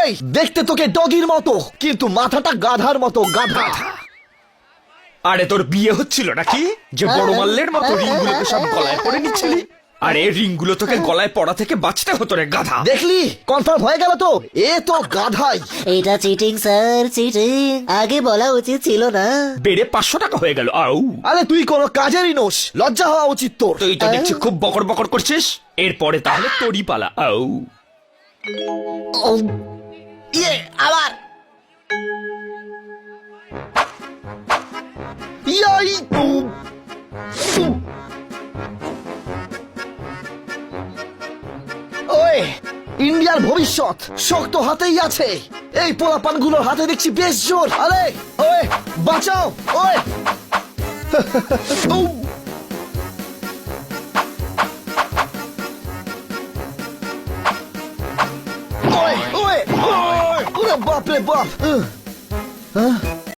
এই দেখতে তোকে ডগির মতো, কিন্তু মাথাটা গাধার মতো, গাধা। আরে তোর বিয়ে হচ্ছিল নাকি যে বড় মাল্লের মতো রিংগুলোকে সব গলায় পরে নিচ্ছিলি? আরে রিংগুলো তোকে গলায় পড়া থেকে বাঁচতে হতো রে গাধা। দেখলি কনফার্ম হয়ে গেল তো, এ তো গাধাই। এটা চিটিং স্যার, চিটিং। আগে বলা উচিত ছিল না। বেড়ে 500 টাকা হয়ে গেল। আউ, আরে তুই কোনো কাজেরই নোস, লজ্জা হওয়া উচিত তোর। তুই তো দেখছি খুব বকর বকর করছিস। এরপরে তাহলে তোরই পালা। আউ, ও, ইয়ে আবার ইয়াই, ওই ইন্ডিয়ার ভবিষ্যৎ শক্ত হাতেই আছে। এই পোলাপানগুলোর হাতে দেখছি বেশ জোর। আরে ওই বাঁচাও, ওই ওই ওই ওরে বাপ রে বাপ।